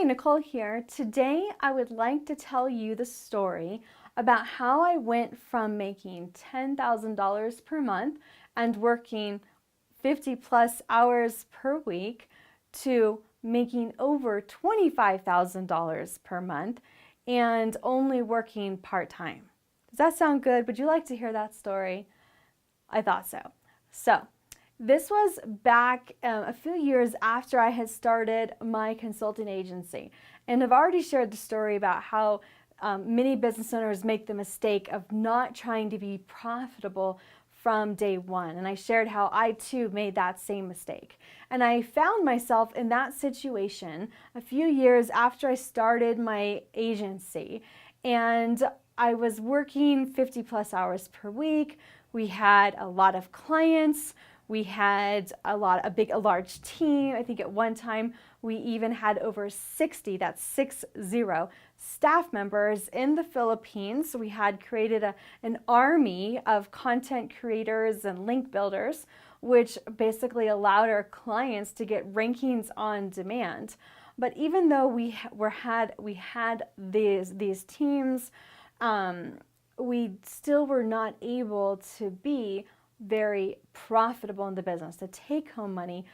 Hey, Nicole here. Today I would like to tell you the story about how I went from making $10,000 per month and working 50 plus hours per week to making over $25,000 per month and only working part-time. Does that sound good? Would you like to hear that story? I thought so. So, this was back a few years after I had started my consulting agency. And I've already shared the story about how many business owners make the mistake of not trying to be profitable from day one. And I shared how I too made that same mistake. And I found myself in that situation a few years after I started my agency. And I was working 50 plus hours per week. We had a lot of clients. We had a large team. I think at one time we even had over 60, that's 60, staff members in the Philippines. So we had created an army of content creators and link builders, which basically allowed our clients to get rankings on demand. But even though we had these teams, we still were not able to be very profitable in the business. The take-home money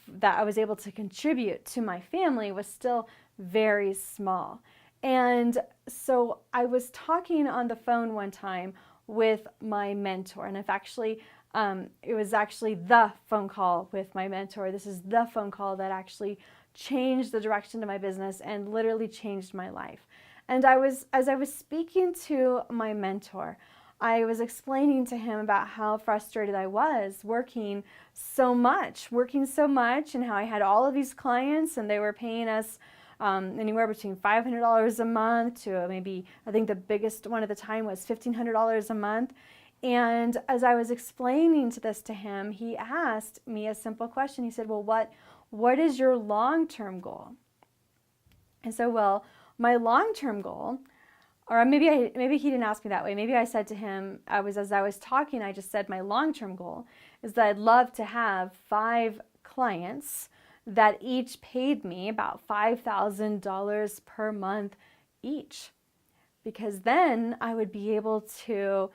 that I was able to contribute to my family was still very small. And so I was talking on the phone one time with my mentor, and it was actually the phone call with my mentor. This is the phone call that actually changed the direction of my business and literally changed my life. And as I was speaking to my mentor, I was explaining to him about how frustrated I was working so much, and how I had all of these clients and they were paying us anywhere between $500 a month to maybe, I think the biggest one at the time was $1,500 a month. And as I was explaining this to him, he asked me a simple question. He said, well, what is your long-term goal? And so, well, my long-term goal, or maybe he didn't ask me that way. Maybe I said to him, as I was talking, I just said my long-term goal is that I'd love to have 5 clients that each paid me about $5,000 per month each. Because then I would be able to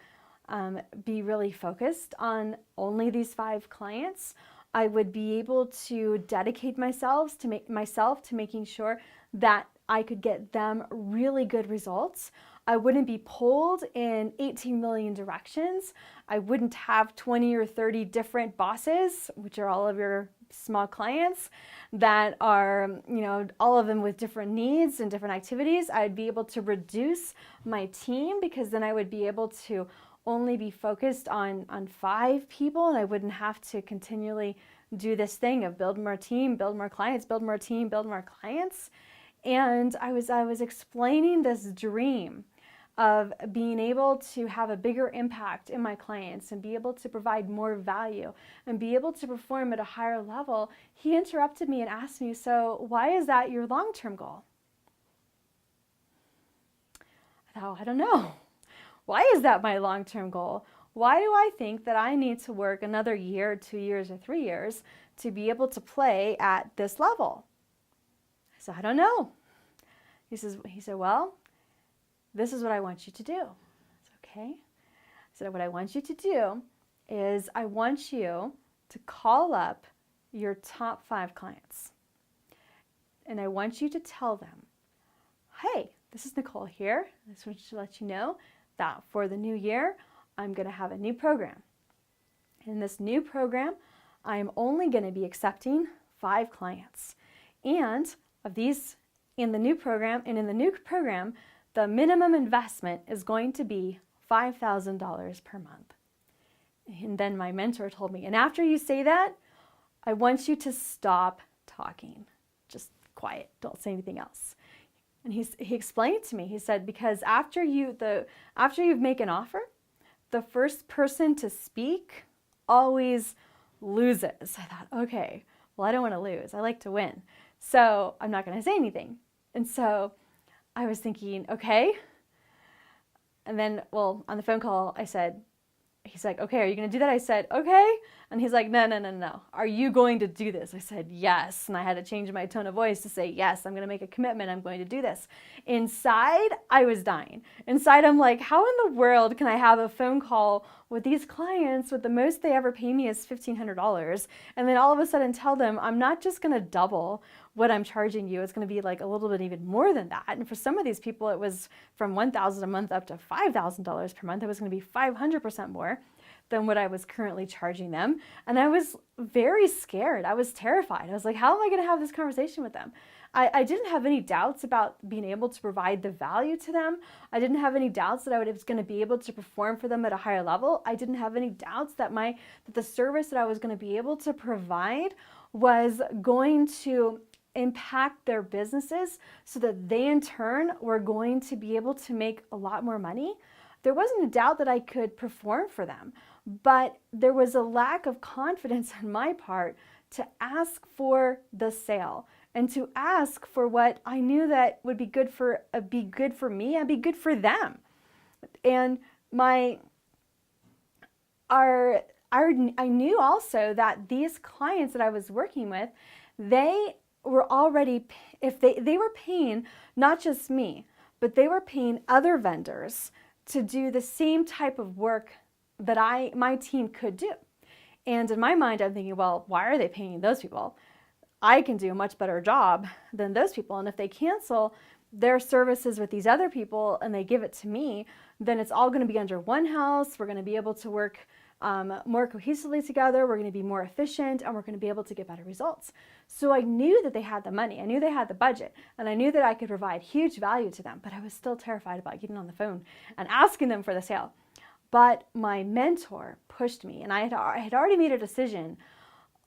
be really focused on only these 5 clients. I would be able to dedicate myself to making sure that I could get them really good results. I wouldn't be pulled in 18 million directions. I wouldn't have 20 or 30 different bosses, which are all of your small clients that are, all of them with different needs and different activities. I'd be able to reduce my team because then I would be able to only be focused on 5 people, and I wouldn't have to continually do this thing of build more team, build more clients, build more team, build more clients. And I was explaining this dream of being able to have a bigger impact in my clients and be able to provide more value and be able to perform at a higher level. He interrupted me and asked me, so why is that your long-term goal? I thought, I don't know. Why is that my long-term goal? Why do I think that I need to work another year, 2 years, or 3 years to be able to play at this level? I said, I don't know. He said, well, this is what I want you to do. I said, okay. I said, what I want you to do is I want you to call up your top 5 clients. And I want you to tell them, hey, this is Nicole here. I just want to let you know that for the new year, I'm going to have a new program. In this new program, I'm only going to be accepting 5 clients. And of these, in the new program, the minimum investment is going to be $5,000 per month. And then my mentor told me, and after you say that, I want you to stop talking. Just quiet, don't say anything else. And he explained to me, he said, because after you make an offer, the first person to speak always loses. I thought, okay, well, I don't want to lose. I like to win. So I'm not going to say anything. And so I was thinking, okay. And then, well, on the phone call, I said, he's like, okay, are you going to do that? I said, okay. And he's like, no, no, no, no. Are you going to do this? I said, yes. And I had to change my tone of voice to say, yes, I'm going to make a commitment. I'm going to do this. Inside, I was dying. Inside, I'm like, how in the world can I have a phone call with these clients with the most they ever pay me is $1,500? And then all of a sudden tell them, I'm not just going to double what I'm charging you. It's going to be like a little bit even more than that. And for some of these people, it was from $1,000 a month up to $5,000 per month. It was going to be 500% more than what I was currently charging them. And I was very scared. I was terrified. I was like, how am I going to have this conversation with them? I didn't have any doubts about being able to provide the value to them. I didn't have any doubts that I was going to be able to perform for them at a higher level. I didn't have any doubts that the service that I was going to be able to provide was going to impact their businesses so that they in turn were going to be able to make a lot more money. There wasn't a doubt that I could perform for them, but there was a lack of confidence on my part to ask for the sale and to ask for what I knew that would be good for me and be good for them. And I knew also that these clients that I was working with, they were already, if they were paying not just me, but they were paying other vendors to do the same type of work that my team could do. And in my mind, I'm thinking, well, why are they paying those people? I can do a much better job than those people. And if they cancel their services with these other people and they give it to me, then it's all going to be under one house. We're going to be able to work more cohesively together. We're going to be more efficient, and we're going to be able to get better results. So I knew that they had the money. I knew they had the budget, and I knew that I could provide huge value to them, but I was still terrified about getting on the phone and asking them for the sale. But my mentor pushed me, and I had already made a decision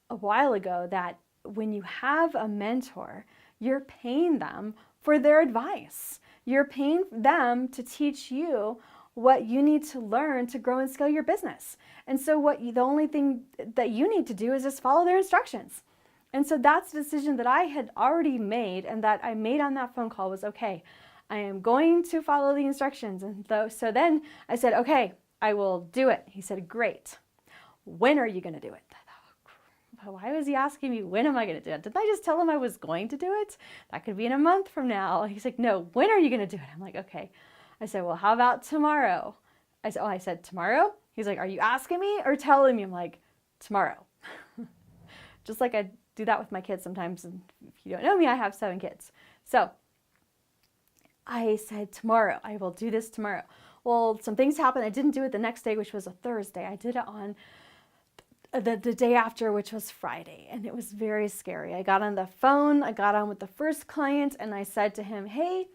a while ago that when you have a mentor, you're paying them for their advice. You're paying them to teach you what you need to learn to grow and scale your business. And so the only thing that you need to do is just follow their instructions. And so that's the decision that I had already made, and that I made on that phone call was, okay, I am going to follow the instructions. And so then I said, okay, I will do it. He said, great. When are you going to do it? Why was he asking me, when am I going to do it? Didn't I just tell him I was going to do it? That could be in a month from now. He's like, no, when are you going to do it? I'm like, okay. I said, well, how about tomorrow? I said, tomorrow? He's like, are you asking me or telling me? I'm like, tomorrow. Just like I do that with my kids sometimes. And if you don't know me, I have 7 kids. So I said, tomorrow. I will do this tomorrow. Well, some things happened. I didn't do it the next day, which was a Thursday. I did it on the day after, which was Friday, and it was very scary. I got on the phone, I got on with the first client, and I said to him, hey,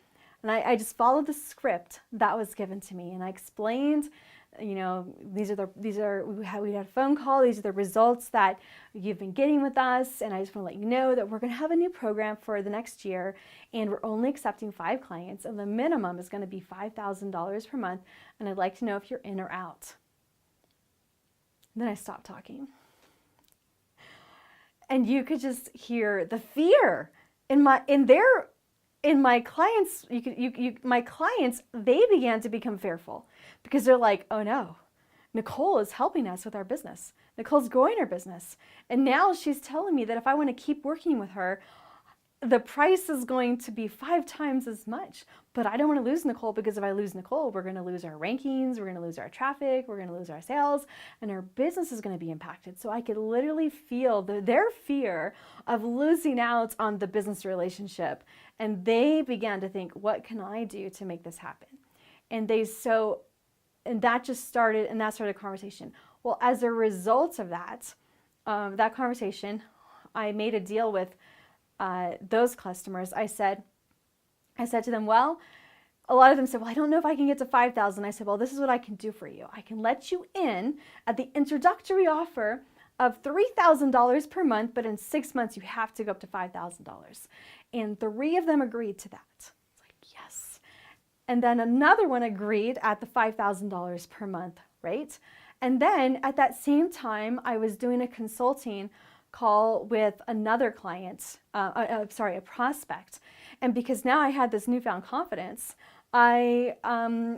and I just followed the script that was given to me, and I explained, you know, we had a phone call, these are the results that you've been getting with us, and I just want to let you know that we're going to have a new program for the next year, and we're only accepting 5 clients, and the minimum is going to be $5,000 per month, and I'd like to know if you're in or out. Then I stopped talking. And you could just hear the fear in my clients. My clients, they began to become fearful because they're like, oh no, Nicole is helping us with our business. Nicole's growing her business. And now she's telling me that if I want to keep working with her, the price is going to be 5 times as much. But I don't want to lose Nicole, because if I lose Nicole, we're going to lose our rankings, we're going to lose our traffic, we're going to lose our sales, and our business is going to be impacted. So I could literally feel their fear of losing out on the business relationship. And they began to think, what can I do to make this happen? And that started a conversation. Well, as a result of that conversation, I made a deal with those customers. I said to them, well, a lot of them said, well, I don't know if I can get to 5,000. I said, well, this is what I can do for you. I can let you in at the introductory offer of $3,000 per month, but in 6 months you have to go up to $5,000. And 3 of them agreed to that. It's like, yes. And then another one agreed at the $5,000 per month, right? And then at that same time, I was doing a consulting call with another client, a prospect. And because now I had this newfound confidence, I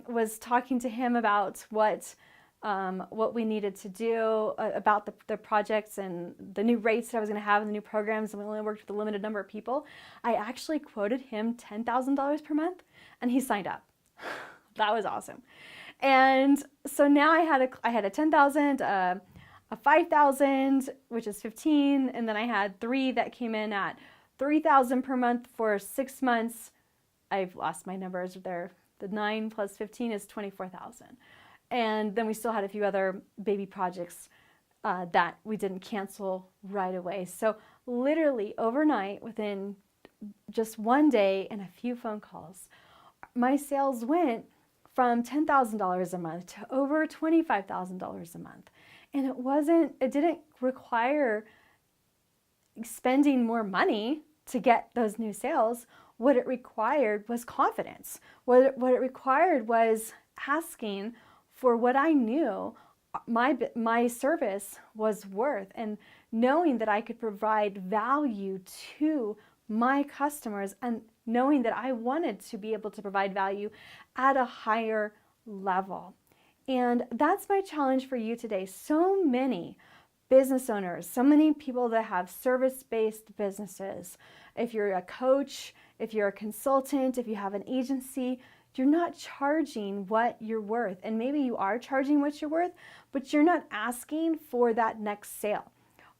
was talking to him about what what we needed to do about the projects and the new rates that I was going to have and the new programs, and we only worked with a limited number of people, I actually quoted him $10,000 per month, and he signed up. That was awesome. And so now I had a 10,000, a 5,000, which is 15, and then I had 3 that came in at 3,000 per month for 6 months. I've lost my numbers there. The 9 plus 15 is 24,000. And then we still had a few other baby projects that we didn't cancel right away. So literally overnight, within just one day and a few phone calls, my sales went from $10,000 a month to over $25,000 a month. And it didn't require spending more money to get those new sales. What it required was confidence. What it required was asking for what I knew my service was worth, and knowing that I could provide value to my customers, and knowing that I wanted to be able to provide value at a higher level. And that's my challenge for you today. So many business owners, so many people that have service-based businesses. If you're a coach, if you're a consultant, if you have an agency, you're not charging what you're worth. And maybe you are charging what you're worth, but you're not asking for that next sale.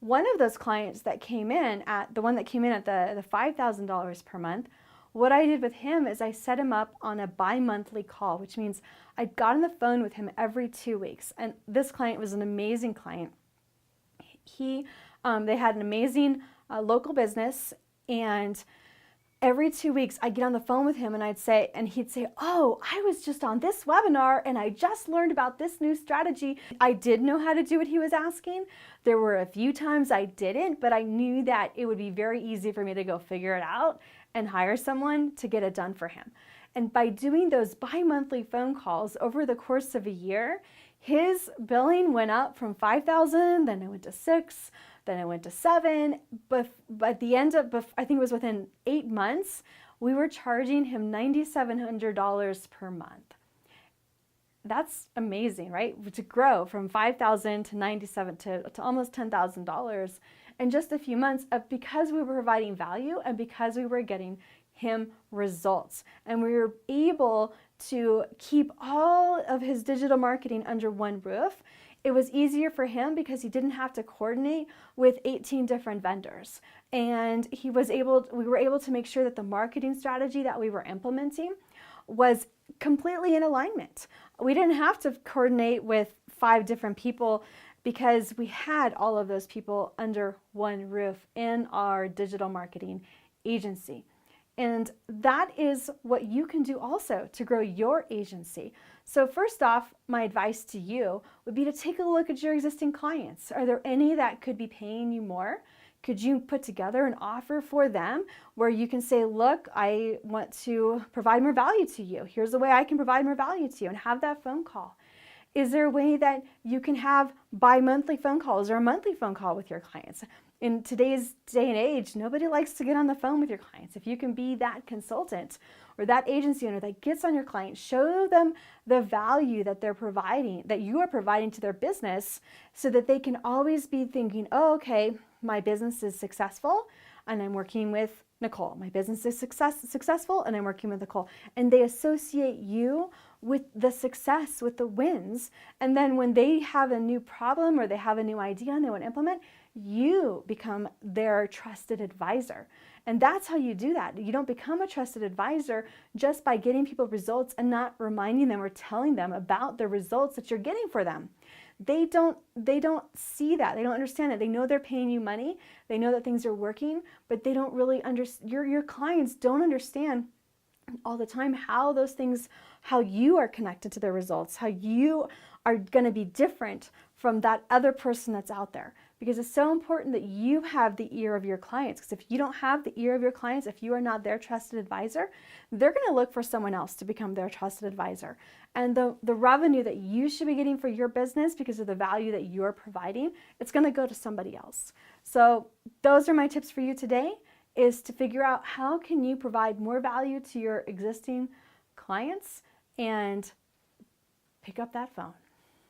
One of those clients that came in at the $5,000 per month, what I did with him is I set him up on a bi-monthly call, which means I got on the phone with him every 2 weeks. And this client was an amazing client. They had an amazing local business, and every 2 weeks I'd get on the phone with him and he'd say, oh, I was just on this webinar and I just learned about this new strategy. I did know how to do what he was asking. There were a few times I didn't, but I knew that it would be very easy for me to go figure it out and hire someone to get it done for him. And by doing those bi-monthly phone calls over the course of a year, his billing went up from 5,000, then it went to 6, then it went to 7, but at the end of, I think it was within 8 months, we were charging him $9,700 per month. That's amazing, right? To grow from 5,000 to 97 to almost $10,000 in just a few months, because we were providing value and because we were getting him results. And we were able to keep all of his digital marketing under one roof. It was easier for him because he didn't have to coordinate with 18 different vendors. And we were able to make sure that the marketing strategy that we were implementing was completely in alignment. We didn't have to coordinate with 5 different people because we had all of those people under one roof in our digital marketing agency. And that is what you can do also to grow your agency. So first off, my advice to you would be to take a look at your existing clients. Are there any that could be paying you more? Could you put together an offer for them where you can say, look, I want to provide more value to you. Here's the way I can provide more value to you, and have that phone call. Is there a way that you can have bi-monthly phone calls or a monthly phone call with your clients? In today's day and age, nobody likes to get on the phone with your clients. If you can be that consultant or that agency owner that gets on your client, show them the value that they're providing, that you are providing to their business, so that they can always be thinking, oh, okay, my business is successful and I'm working with Nicole. My business is successful and I'm working with Nicole. And they associate you with the success, with the wins. And then when they have a new problem or they have a new idea and they want to implement, you become their trusted advisor. And that's how you do that. You don't become a trusted advisor just by getting people results and not reminding them or telling them about the results that you're getting for them. They don't see that. They don't understand it. They know they're paying you money. They know that things are working, but they don't really understand. Your clients don't understand all the time how those things, how you are connected to their results, how you are going to be different from that other person that's out there. Because it's so important that you have the ear of your clients. Because if you don't have the ear of your clients, if you are not their trusted advisor, they're going to look for someone else to become their trusted advisor. And the revenue that you should be getting for your business because of the value that you're providing, it's going to go to somebody else. So those are my tips for you today, is to figure out how can you provide more value to your existing clients and pick up that phone.